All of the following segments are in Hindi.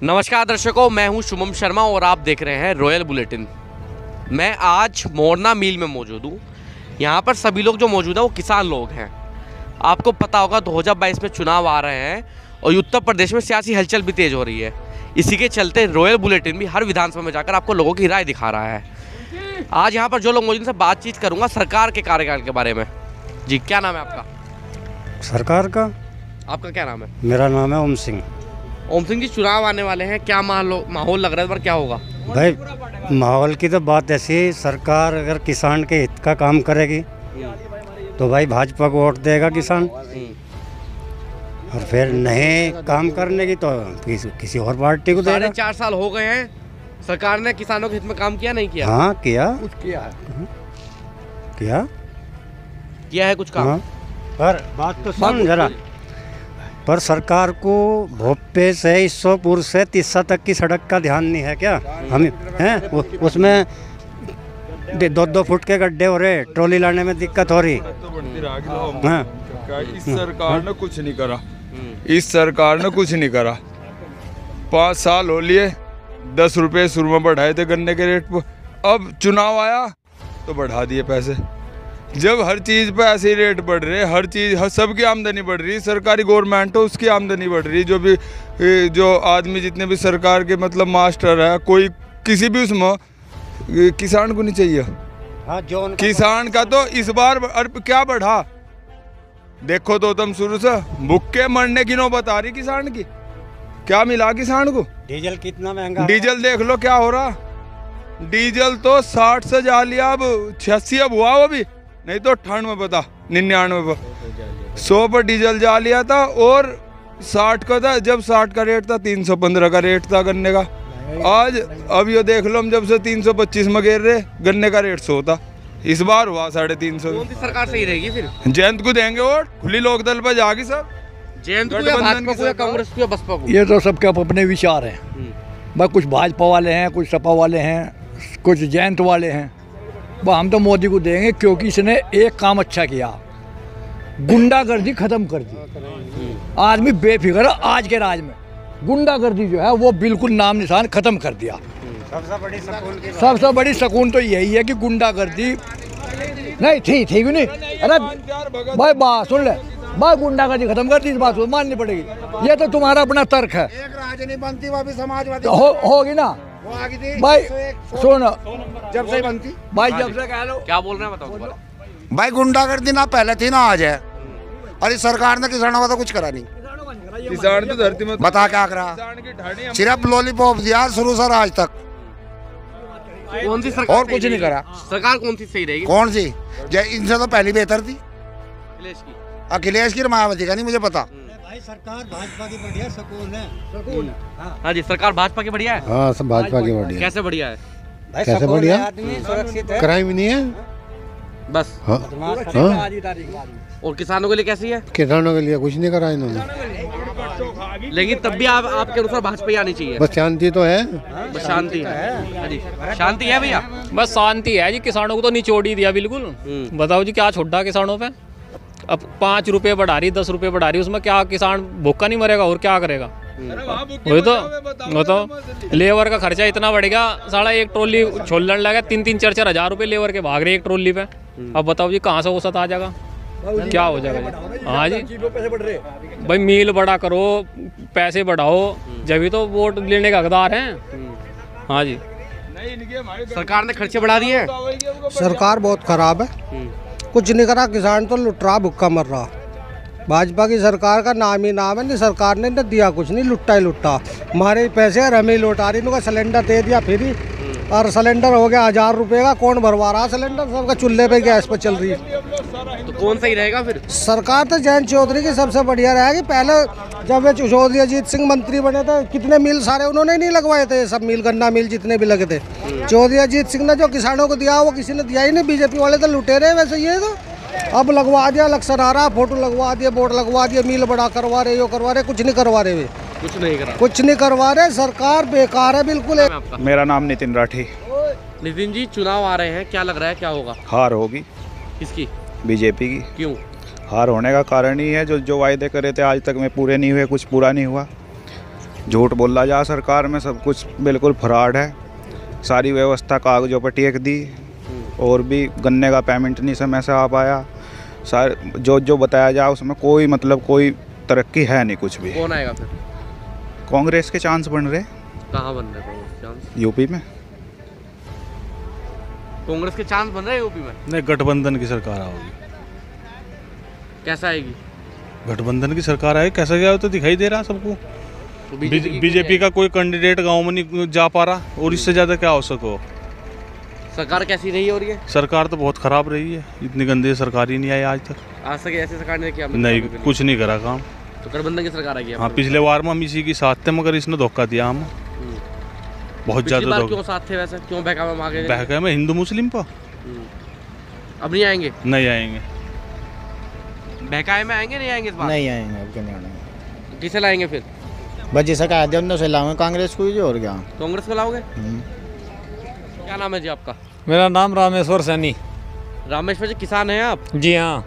नमस्कार दर्शकों, मैं हूं शुभम शर्मा और आप देख रहे हैं रॉयल बुलेटिन। मैं आज मोरना मिल में मौजूद हूं। यहां पर सभी लोग जो मौजूद हैं वो किसान लोग हैं। आपको पता होगा 2022 में चुनाव आ रहे हैं और उत्तर प्रदेश में सियासी हलचल भी तेज़ हो रही है। इसी के चलते रॉयल बुलेटिन भी हर विधानसभा में जाकर आपको लोगों की राय दिखा रहा है। आज यहाँ पर जो लोग मौजूद हैं बातचीत करूँगा सरकार के कार्यकाल के बारे में। जी, क्या नाम है आपका? सरकार का? आपका क्या नाम है? मेरा नाम है ओम सिंह। ओम सिंह जी, चुनाव आने वाले हैं, क्या माहौल लग रहा है, पर क्या होगा? भाई माहौल की तो बात ऐसी है, सरकार अगर किसान के हित का काम करेगी तो भाई भाजपा को वोट देगा किसान, और फिर नहीं काम करने की तो किसी और पार्टी को देगा। 4.5 साल हो गए हैं, सरकार ने किसानों के हित में काम किया नहीं किया? हाँ किया, कुछ किया है, किया है कुछ काम। हाँ। पर बात तो सुन जरा, पर सरकार को भोपे से ईश्वरपुर से तीसा तक की सड़क का ध्यान नहीं है क्या? हम हैं उसमें 2-2 फुट के गड्ढे हो रहे, ट्रॉली लाने में दिक्कत हो रही। हाँ। इस सरकार ने कुछ नहीं करा, इस सरकार ने कुछ नहीं करा। 5 साल हो लिए, 10 रुपये शुरू में बढ़ाए थे गन्ने के रेट पर, अब चुनाव आया तो बढ़ा दिए पैसे। जब हर चीज़ पे ऐसे ही रेट बढ़ रहे, हर चीज़ सबकी आमदनी बढ़ रही, सरकारी गवर्नमेंट हो उसकी आमदनी बढ़ रही, जो आदमी जितने भी सरकार के मतलब मास्टर है, कोई किसी भी उसमें किसान को नहीं चाहिए। हाँ, किसान का तो इस बार क्या बढ़ा देखो तो तुम शुरू से भूखे मरने की नौबत आ रही किसान की। क्या मिला किसान को? डीजल कितना महंगा, डीजल देख लो क्या हो रहा। डीजल तो 60 से जा लिया, अब 86 अब हुआ वो भी नहीं तो 98 में पता 99 पर 100 पर डीजल जा लिया था, और 60 का था। जब 60 का रेट था 315 का रेट था गन्ने का। आज अब ये देख लो, हम जब से 325 में गिर रहे, गन्ने का रेट 100 था, इस बार हुआ 350। कौन सी सरकार सही रहेगी फिर? जयंत को देंगे वोट, खुली लोकदल पर जागी सब। जयंत को या भाजपा को या कांग्रेस को या बसपा को? ये तो सबके अपने विचार हैं। भाई कुछ भाजपा वाले हैं, कुछ सपा वाले हैं, कुछ जयंत वाले हैं। हम तो मोदी को देंगे क्योंकि इसने एक काम अच्छा किया, गुंडागर्दी खत्म कर दी। आदमी बेफिक्र है। आज के राज में गुंडागर्दी जो है वो बिल्कुल नाम निशान खत्म कर दिया। सबसे बड़ी सकून तो यही है कि गुंडागर्दी नहीं थी क्यों नहीं। अरे भाई बात सुन ले भाई, गुंडागर्दी खत्म कर दी, इस बात को माननी पड़ेगी। ये तो तुम्हारा अपना तर्क है। एक राजनीति बनती वो भी समाजवादी होगी ना भाई। सुन, जब से बनती भाई, जब से कह लो। क्या बोल रहे हैं बताओ? भाई गुंडागर्दी ना पहले थी ना आज है, और इस सरकार ने किसानों का तो कुछ करा नहीं। किसान तो धरती में बता क्या करा, सिर्फ लॉलीपॉप दिया शुरू से आज तक। कौन सी सरकार और कुछ नहीं करा। सरकार कौन सी सही रहेगी? कौन सी? इनसे तो पहली बेहतर थी अखिलेश की, मायावती का नहीं मुझे पता। भाई सरकार भाजपा की बढ़िया सकून है। हाँ जी, सरकार भाजपा की बढ़िया है। हाँ, सब भाजपा की बढ़िया। कैसे बढ़िया है? भाई कैसे बढ़िया? सुरक्षित है, क्राइम नहीं है बस। हाँ। और किसानों के लिए कैसी है? किसानों के लिए कुछ नहीं करा इन्होंने, लेकिन तब भी आपके अनुसार भाजपा ही आनी चाहिए। बस शांति तो है। बस शांति है। हाँ जी, शांति है भैया। बस शांति है जी। किसानों को तो निचोड़ ही दिया बिल्कुल। बताओ जी क्या छोड़ा किसानों पे। अब 5 रुपये बढ़ा रही, 10 रुपये बढ़ा रही, उसमें क्या किसान भूखा नहीं मरेगा और क्या करेगा? वही तो लेबर का खर्चा इतना बढ़ेगा, साला एक ट्रॉली छोड़ने लगा 3-4 हज़ार रुपये लेबर के भाग रहे एक ट्रॉली पे। अब बताओ जी कहाँ से औसत आ जाएगा, क्या हो जाएगा? हाँ जी, भाई मील बड़ा करो, पैसे बढ़ाओ, जब तो वोट लेने का हकदार हैं। हाँ जी, सरकार ने खर्चे बढ़ा दिए हैं। सरकार बहुत खराब है, कुछ नहीं करा, किसान तो लुट रहा, भुक्का मर रहा। भाजपा की सरकार का नाम ही नाम है, नहीं सरकार ने दिया कुछ नहीं, लुट्टा ही लुट्टा। हमारे पैसे और हमें लौटा रही, इनका सिलेंडर दे दिया फ्री, और सिलेंडर हो गया 1000 रुपये का। कौन भरवा रहा सिलेंडर? सबका चूल्हे पे गैस पर चल रही है। तो कौन सही रहेगा फिर? सरकार तो जयंत चौधरी की सबसे बढ़िया रहेगी। पहले जब चौधरी अजीत सिंह मंत्री बने थे, कितने मिल सारे उन्होंने नहीं लगवाए थे, सब मिल, गन्ना मिल जितने भी लगे थे। चौधरी अजीत सिंह ने जो किसानों को दिया वो किसी ने दिया ही नहीं। बीजेपी वाले तो लुटेरे वैसे ये तो अब लगवा दिया, इलेक्शन आ रहा, फोटो लगवा दिए, बोर्ड लगवा दिए, मिल बड़ा करवा रहे, यो करवा रहे, कुछ नहीं करवा रहे वे, कुछ नहीं करवा रहे। सरकार बेकार है बिल्कुल। मेरा नाम नितिन राठी। नितिन जी, चुनाव आ रहे हैं, क्या लग रहा है क्या होगा? हार होगी। किसकी? बीजेपी की। क्यों? हार होने का कारण ही है जो वायदे करे थे आज तक में पूरे नहीं हुए, कुछ पूरा नहीं हुआ। झूठ बोला जा सरकार में, सब कुछ बिल्कुल फ्रॉड है। सारी व्यवस्था कागजों पर टेक दी, और भी गन्ने का पेमेंट नहीं समय से आ पाया। सारे जो बताया जाए उसमें कोई मतलब कोई तरक्की है नहीं कुछ भी। कौन आएगा फिर? कांग्रेस के चांस बन रहे। कहाँ बन रहे कांग्रेस चांस? यूपी में कांग्रेस के चांस बन रहे हैं यूपी में? नहीं, गठबंधन की सरकार आओगी। कैसा आएगी? गठबंधन की सरकार आए, कैसा गया तो दिखाई दे रहा सबको। तो बीजेपी का कोई कैंडिडेट गांव में नहीं जा पा रहा, और इससे ज़्यादा क्या हो सको। सरकार कैसी रही और ये? सरकार तो बहुत खराब रही है, इतनी गंदी सरकार ही नहीं आई आज तक। आज तक ऐसी सरकार ने किया नहीं, कुछ नहीं करा काम। तो गठबंधन की सरकार आई है। हाँ, पिछले बार में हम इसी की साथ थे, मगर इसने धोखा दिया हम बहुत ज़्यादा। क्यों साथ थे वैसे? क्यों बहका में आगे? बहका में हिंदू मुस्लिम पर। अब नहीं आएंगे? नहीं आएंगे। बहकाए में आएंगे? नहीं आएंगे इस बार? नहीं आएंगे, अब क्यों नहीं आएंगे। किसे लाएंगे फिर? बस जैसा कहा दे उनसे लाऊंगे, कांग्रेस को ही जो, और क्या। कांग्रेस को लाओगे? क्या नाम है जी आपका? मेरा नाम रामेश्वर सैनी। रामेश्वर जी, किसान हैं आप? जी हाँ।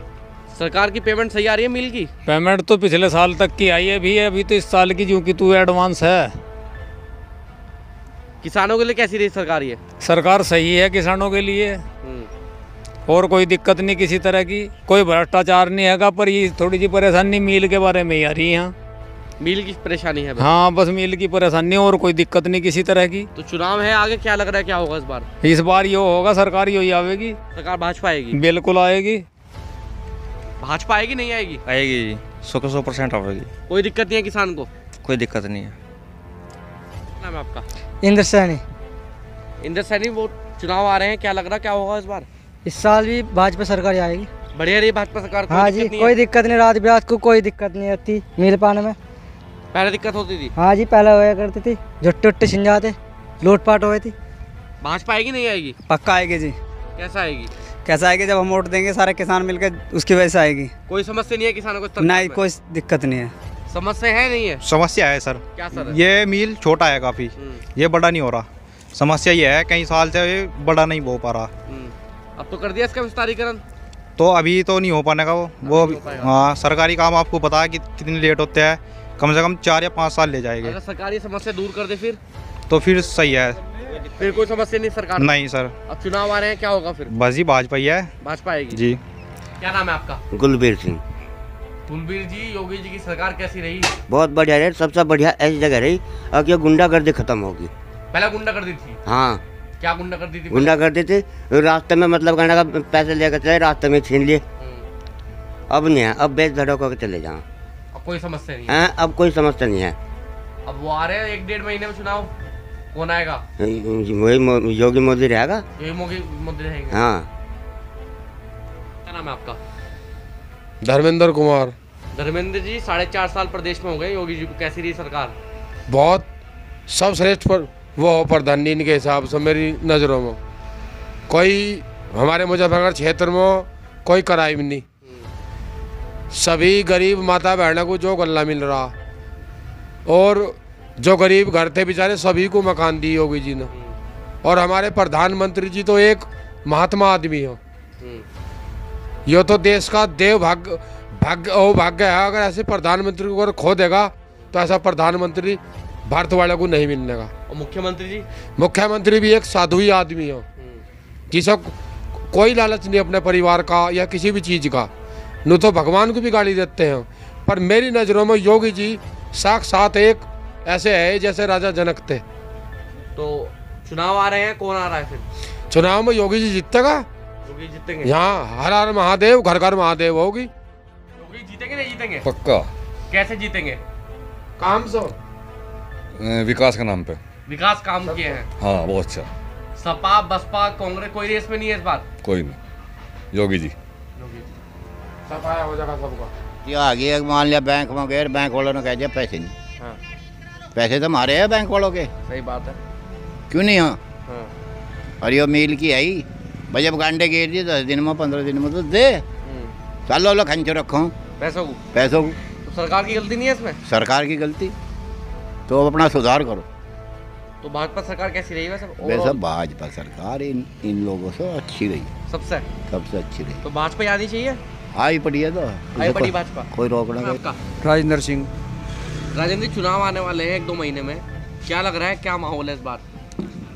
सरकार की पेमेंट सही आ रही है मिल की? पेमेंट तो पिछले साल तक की आई है, अभी तो इस साल की जो कि तू एडवांस है। किसानों के लिए कैसी रही सरकार ये? सरकार सही है किसानों के लिए, और कोई दिक्कत नहीं किसी तरह की, कोई भ्रष्टाचार नहीं है। पर ये थोड़ी सी परेशानी मील के बारे में ही आ रही है यहाँ। मील की परेशानी है? हाँ, बस मील की परेशानी, और कोई दिक्कत नहीं किसी तरह की। तो चुनाव है आगे, क्या लग रहा है क्या होगा इस बार? इस बार ये होगा, सरकार यही आवेगी। सरकार भाजपा आएगी? बिल्कुल आएगी। भाजपा आएगी नहीं आएगी? आएगी जी, 100% आएगी। कोई दिक्कत नहीं है किसान को? कोई दिक्कत नहीं है। नाम है आपका? इंद्र सैनी। इंद्र सैनी, वो चुनाव आ रहे हैं, क्या लग रहा है क्या होगा इस बार? इस साल भी भाजपा सरकार आएगी। बढ़िया रही भाजपा सरकार? हाँ जी, कोई दिक्कत नहीं, रात बिरात को कोई दिक्कत नहीं होती मिल पाने में। पहले दिक्कत होती थी? हाँ जी, पहले होया करती थी, झुट्टे उट्टे छिन जाते, लूटपाट हुई थी। भाजपा आएगी नहीं आएगी? पक्का आएगी जी। कैसा आएगी? कैसा आएगी? जब हम वोट देंगे सारे किसान मिलकर, उसकी वजह से आएगी। कोई समस्या नहीं है किसानों को? नहीं, कोई दिक्कत नहीं है। समस्या है नहीं है? समस्या है सर। क्या सर? ये मिल छोटा है काफ़ी, ये बड़ा नहीं हो रहा। समस्या ये है कई साल से ये बड़ा नहीं हो पा रहा। अब तो कर दिया इसका विस्तारीकरण? तो अभी तो नहीं हो पाने का वो हाँ, सरकारी काम आपको पता है कि कितनी लेट होते हैं, कम से कम 4 या 5 साल ले जाएंगे। अगर सरकारी समस्या दूर कर दे तो फिर सही है। फिर कोई समस्या नहीं सरकार? नहीं सर। अब चुनाव आ रहे हैं, क्या होगा फिर? बस जी भाजपा ही है। भाजपा आएगी जी। क्या नाम है आपका? गुलबीर सिंह। गुलबीर जी, योगी जी की सरकार कैसी रही? बहुत बढ़िया रही, सबसे बढ़िया ऐसी जगह रही अब ये गुंडागर्दी खत्म होगी। पहले गुंडागर्दी थी? हाँ। क्या गुंडागर्दी थी? गुंडागर्दी थी, रास्ते में मतलब गंडा का पैसे लेकर चले, रास्ते में छीन लिए। अब नहीं है, अब बेच धड़क होकर चले जाओ। अब कोई समस्या नहीं है? अब कोई समस्या नहीं है। अब वो आ रहे हैं 1-1.5 महीने में चुनाव, कौन आएगा? वही योगी मोदी रहेगा। योगी मोदी रहेंगे? हाँ। क्या नाम है आपका? धर्मेंद्र कुमार। धर्मेंद्र जी, 4.5 साल प्रदेश में हो गए योगी जी को, कैसी रही सरकार? बहुत सब श्रेष्ठ पर वो हो प्रधानी इनके हिसाब से मेरी नज़रों में। कोई हमारे मुजफ्फरनगर क्षेत्र में कोई क्राइम नहीं, सभी गरीब माता बहनों को जो गल्ला मिल रहा, और जो गरीब घर थे बेचारे सभी को मकान दी योगी जी ने। और हमारे प्रधानमंत्री जी तो एक महात्मा आदमी हो, यो तो देश का देव भाग्य है। अगर ऐसे प्रधानमंत्री को अगर खो देगा तो ऐसा प्रधानमंत्री भारत वाले को नहीं मिलने का। और मुख्यमंत्री जी? मुख्यमंत्री भी एक साधु ही आदमी हो, जिसे कोई लालच नहीं अपने परिवार का या किसी भी चीज़ का, न तो भगवान को भी गाली देते हैं। पर मेरी नज़रों में योगी जी साक्षात एक ऐसे है जैसे राजा जनक थे। तो चुनाव आ रहे हैं, कौन आ रहा है फिर चुनाव में? योगी जी जीतेगा। योगी जीतेंगे? यहाँ हर हर महादेव, घर घर महादेव होगी। योगी जीतेंगे नहीं जीतेंगे? पक्का। कैसे जीतेंगे? काम से, विकास के नाम पे। विकास काम किए हैं? हाँ, बहुत अच्छा। सपा बसपा कांग्रेस कोई रेस में नहीं है इस बार? कोई नहीं, योगी जी। सफाया हो जाएगा सबका। क्या आगे मान लिया बैंक में गए, बैंक वालों ने कह दिया पैसे नहीं। हाँ। पैसे तो हमारे हैं बैंक वालों के। सही बात है। क्यों नहीं? हाँ। और ये मील की आई भाई, जब गांडे गिर दिए 10 दिन में 15 दिन में तो दे, चलो लो खंचो रखो पैसों को। तो सरकार की गलती नहीं है इसमें? सरकार की गलती, तो अपना सुधार करो। तो भाजपा सरकार कैसी रही वैसे? वैसे भाजपा सरकार इन लोगों से अच्छी रही, सबसे अच्छी रही। तो भाजपा आनी चाहिए? आई पड़ी है तो आई पड़ी भाजपा, कोई रोकना नहीं। राजेंद्र सिंह। राजेंद्र जी, चुनाव आने वाले हैं 1-2 महीने में, क्या लग रहा है, क्या माहौल है इस बार?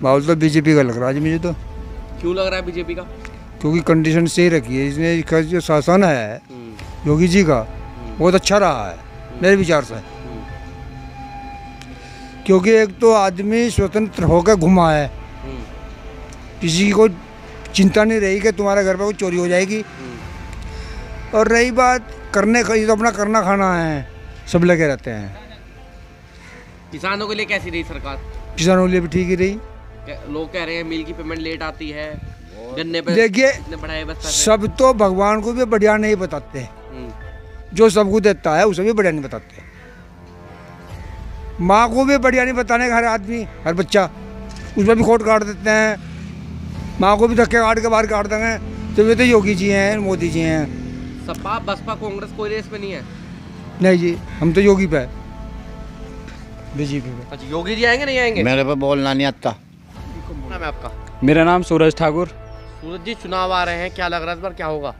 माहौल तो बीजेपी का लग रहा है मुझे तो। क्यों लग रहा है बीजेपी का? क्योंकि कंडीशन सही रखी है इसने, इसका जो शासन है योगी जी का बहुत अच्छा रहा है मेरे विचार से। क्योंकि एक तो आदमी स्वतंत्र होकर घुमा है, किसी को चिंता नहीं रही कि तुम्हारे घर पर कोई चोरी हो जाएगी। और रही बात करने का, ये तो अपना करना खाना है, सब लगे रहते हैं। किसानों के लिए कैसी रही सरकार? किसानों के लिए भी ठीक ही रही। लोग कह रहे हैं मिल की पेमेंट लेट आती है, गन्ने पे देखिए बढ़ाए बस सब तो भगवान को भी बढ़िया नहीं बताते, जो सबको देता है उसे भी बढ़िया नहीं बताते। माँ को भी बढ़िया नहीं बताने का हर आदमी, हर बच्चा, उसमें भी खोट काट देते हैं। माँ को भी धक्के काट के बाहर काट देंगे। तो वे तो योगी जी हैं, मोदी जी हैं। सपा बसपा कांग्रेस कोई रेस में नहीं है? नहीं जी, हम तो योगी पे, बीजेपी पे। अच्छा, योगी जी आएंगे नहीं आएंगे? मेरे पे बोलना नहीं आता। नाम है आपका? मेरा नाम सूरज ठाकुर। सूरज जी, चुनाव आ रहे हैं, क्या लग रहा है इस बार क्या होगा?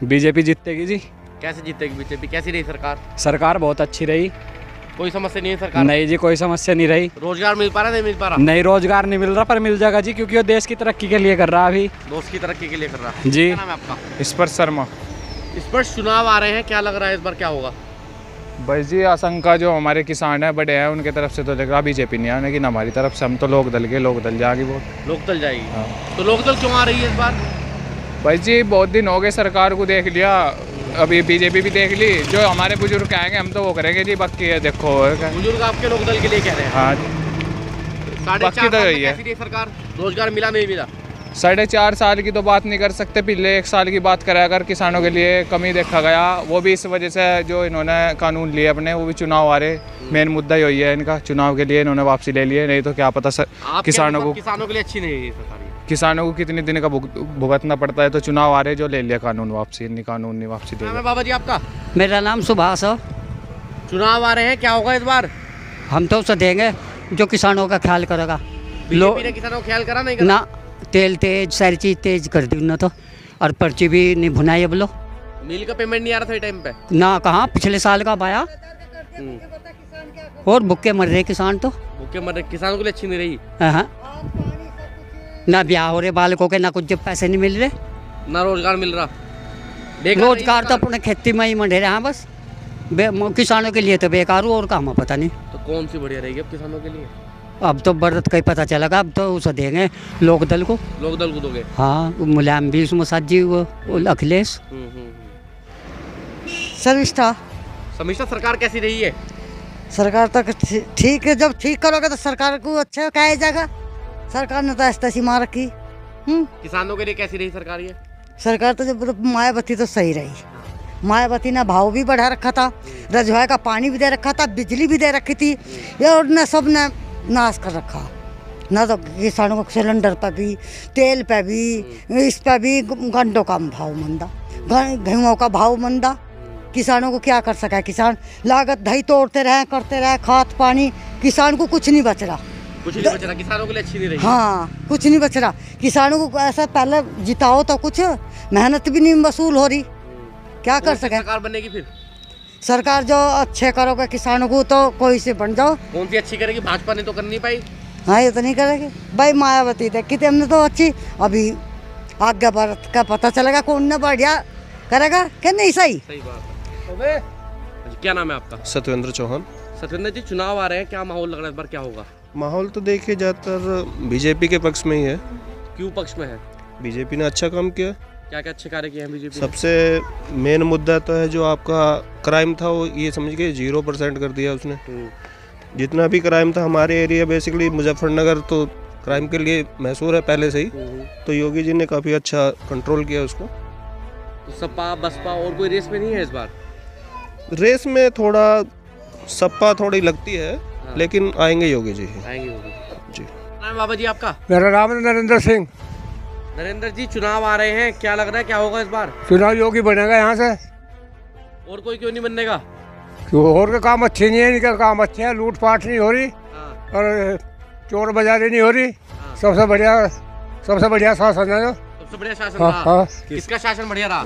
बीजेपी जीतेगी जी। कैसे जीतेगी बीजेपी? कैसी रही सरकार? सरकार बहुत अच्छी रही। कोई समस्या नहीं है सरकार? नहीं जी, कोई समस्या नहीं रही। रोजगार मिल पा रहा, नहीं मिल पा रहा? नहीं, रोजगार नहीं मिल रहा, पर मिल जाएगा जी, क्योंकि वो देश की तरक्की के लिए कर रहा है अभी। देश की तरक्की के लिए कर रहा है जी। क्या नाम है आपका? स्पर्श शर्मा। स्पर्श, चुनाव आ रहे हैं, क्या लग रहा है इस बार क्या होगा? बस जी, आशंका जो हमारे किसान हैं बड़े हैं उनके तरफ से तो लग रहा बीजेपी नहीं है, लेकिन हमारी तरफ से हम तो लोक दल के, लोक दल जाएगी वोट। लोक दल जाएगी? हाँ। तो लोक दल क्यों आ रही है इस बार? भाई जी, बहुत दिन हो गए सरकार को देख लिया, अभी बीजेपी भी देख ली। जो हमारे बुजुर्ग कहेंगे हम तो वो करेंगे जी, बाकी है देखो। बुजुर्ग आपके लोक दल के लिए कह रहे हैं? हाँ, बाकी तो यही है। सरकार रोजगार मिला नहीं मिला? 4.5 साल की तो बात नहीं कर सकते, पिछले 1 साल की बात करें अगर, किसानों के लिए कमी देखा गया। वो भी इस वजह से जो इन्होंने कानून लिए अपने, वो भी चुनाव आ रहे, मेन मुद्दा यही है इनका, चुनाव के लिए इन्होंने वापसी ले लिए। नहीं तो क्या पता किसानों के लिए अच्छी नहीं है सरकार। किसानों को कितने दिन का भुगतना पड़ता है, तो चुनाव आ रहे जो ले लिया कानून वापसी, नहीं कानून नहीं वापसी दे। बाबा जी आपका? मेरा नाम सुभाष है। चुनाव आ रहे हैं, क्या होगा इस बार? हम तो उसे देंगे जो किसानों का ख्याल करेगा। बीजेपी ने किसानों का ख्याल करा नहीं करा? ना, तेल तेज, सारी चीज तेज कर दी उन्होंने तो, और पर्ची भी नहीं भुनाई है बोलो। मिल का पेमेंट नहीं आ रहा था टाइम पे? ना, कहाँ, पिछले साल का पाया। और भूखे मर रहे किसान तो। भूखे मर रहे, किसानों के लिए अच्छी नहीं रही। हाँ, ना ब्याह हो रहे बालकों के, ना कुछ जब पैसे नहीं मिल रहे, ना रोजगार मिल रहा। रोजगार तो अपने खेती में ही मंडे रहे हैं बस। किसानों के लिए तो बेकार हुआ, और काम पता नहीं। तो कौन सी बढ़िया रहेगी अब किसानों के लिए? अब तो बढ़त का ही पता चलेगा। अब तो उसे देंगे लोक दल को। लोक दल को दोगे? हाँ, मुलायम भी उसमें साथ जी, वो अखिलेश। शर्मिष्ठा। शर्मिष्ठा, सरकार कैसी रही है? सरकार तो ठीक है, जब ठीक करोगे तो सरकार को अच्छा कहा जाएगा। सरकार ने तो ऐसी मार रखी। किसानों के लिए कैसी रही सरकार ये? सरकार तो जब मायावती तो सही रही। मायावती ने भाव भी बढ़ा रखा था, रजवाए का पानी भी दे रखा था, बिजली भी दे रखी थी, और न सब ने नाश कर रखा। ना तो किसानों को सिलेंडर पर भी, तेल पे भी, इस पर भी घंटों का भाव मंदा, गेहूँ का भाव मंदा। किसानों को क्या कर सका किसान? लागत दही तोड़ते रहे, करते रहे, खाद पानी, किसान को कुछ नहीं बच रहा। कुछ नहीं बच रहा, किसानों के लिए अच्छी नहीं रही। हाँ, कुछ नहीं बच रहा। किसानों को ऐसा पहले जिताओ तो कुछ, मेहनत भी नहीं वसूल हो रही, क्या कर सके? सरकार बनेगी फिर? सरकार जो अच्छे करोगे किसानों को तो कोई से बन जाओ। कौन सी अच्छी करेगी? भाजपा ने तो कर नहीं पाई। हाँ, ये तो नहीं करेगी भाई। मायावती देखी थी हमने तो अच्छी, अभी आगे भारत का पता चलेगा कौन ने बढ़िया करेगा क्या नहीं। सही बात है। क्या नाम है आपका? सत्येंद्र चौहान। सत्येंद्र जी, चुनाव आ रहे हैं, क्या माहौल लग रहा है इस बार, क्या होगा? माहौल तो देखिए ज़्यादातर बीजेपी के पक्ष में ही है। क्यों पक्ष में है? बीजेपी ने अच्छा काम किया। क्या क्या अच्छे कार्य किए हैं बीजेपी? सबसे मेन मुद्दा तो है जो आपका क्राइम था, वो ये समझ के 0% कर दिया उसने। जितना भी क्राइम था हमारे एरिया, बेसिकली मुजफ्फरनगर तो क्राइम के लिए मशहूर है पहले से ही, तो योगी जी ने काफ़ी अच्छा कंट्रोल किया उसको। तो सपा बसपा और कोई रेस में नहीं है इस बार? रेस में थोड़ा सपा थोड़ी लगती है, लेकिन आएंगे योगी जी ही। आएंगे योगी जी। नाम बाबा जी आपका? मेरा नाम है नरेंद्र सिंह। नरेंद्र जी, चुनाव आ रहे हैं, क्या लग रहा है क्या होगा इस बार? चुनाव योगी बनेगा यहाँ से। और कोई क्यों नहीं बननेगा? क्यों? और के काम अच्छे नहीं है, इनके काम अच्छे हैं। लूट पाट नहीं हो रही और चोर बाजारी नहीं हो रही। सबसे बढ़िया शासन है। सबसे बढ़िया शासन रहा। किसका शासन बढ़िया रहा?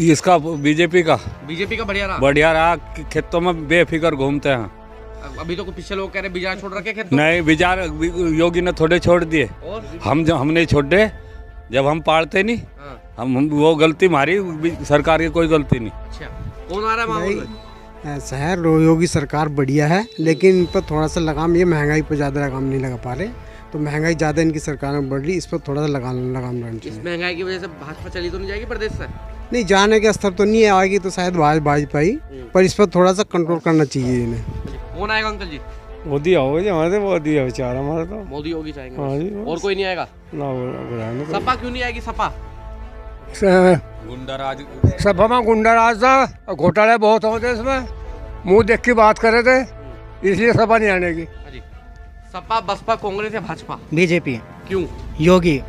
इसका, बीजेपी का। बीजेपी का बढ़िया रहा? बढ़िया रहा, खेतों में बेफिक्र घूमते हैं। अभी तो पिछले लोग कह रहे बिजार छोड़ रखे खेत। नहीं, बिजार योगी ने थोड़े छोड़ दिए, हमने छोड़े जब हम पालते नहीं। हम वो गलती हमारी, सरकार की कोई गलती नहीं। अच्छा, कौन आ रहा है माहौल में? ऐसा है, योगी सरकार बढ़िया है, लेकिन इन पर थोड़ा सा लगाम, ये महंगाई पर ज़्यादा लगाम नहीं लगा पा रहे, तो महंगाई ज़्यादा इनकी सरकार में बढ़ रही, इस पर थोड़ा सा लगाम लगना चाहिए। इस महंगाई की वजह से भाजपा चली तो नहीं जाएगी प्रदेश से? नहीं, जाने के स्तर तो नहीं आएगी, तो शायद भाजपा ही, पर इस पर थोड़ा सा कंट्रोल करना चाहिए इन्हें। कौन आएगा अंकल जी? मोदी आओगे हमारे, मोदी है बेचारा हमारा तो। मोदी योगी चाहेंगे? हाँ जी, और कोई नहीं आएगा? ना। सपा क्यों नहीं आएगी? सपा गुंडाराज, सपा में गुंडाराज था, घोटाले बहुत होते इसमें, मुंह देख के बात कर रहे थे, इसलिए सपा नहीं आने की। सपा, बसपा, कांग्रेस या भाजपा? बीजेपी। क्यों? योगी।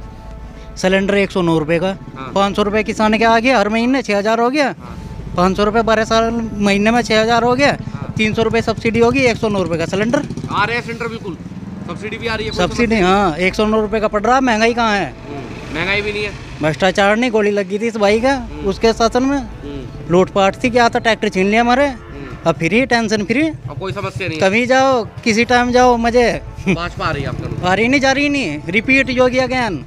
सिलेंडर 109 रुपये का, 500 रुपये किसान के आ गया, हर महीने 6000 हो गया। 500 रुपये 12 साल महीने में 6000 हो गया। 300 रुपये सब्सिडी होगी, 109 रुपये का सिलेंडर आ रहे हैं। सिलेंडर बिल्कुल, सब्सिडी भी आ रही है। सब्सिडी, हाँ, 109 रुपये का पड़ रहा। महंगाई कहाँ है? महंगाई भी नहीं है। भ्रष्टाचार नहीं, गोली लगी थी इस भाई का, उसके शासन में लूटपाट थी, क्या था, ट्रैक्टर छीन लिया हमारे। अब फ्री, टेंशन फ्री, अब कोई समस्या नहीं। कभी जाओ, किसी टाइम जाओ, मजे। भाजपा आ रही है आपका? आ रही नहीं, जा रही नहीं, रिपीट योगी अगेन।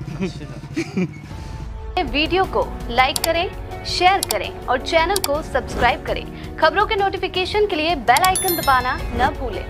वीडियो को लाइक करें, शेयर करें और चैनल को सब्सक्राइब करें। खबरों के नोटिफिकेशन के लिए बेल आइकन दबाना न भूलें।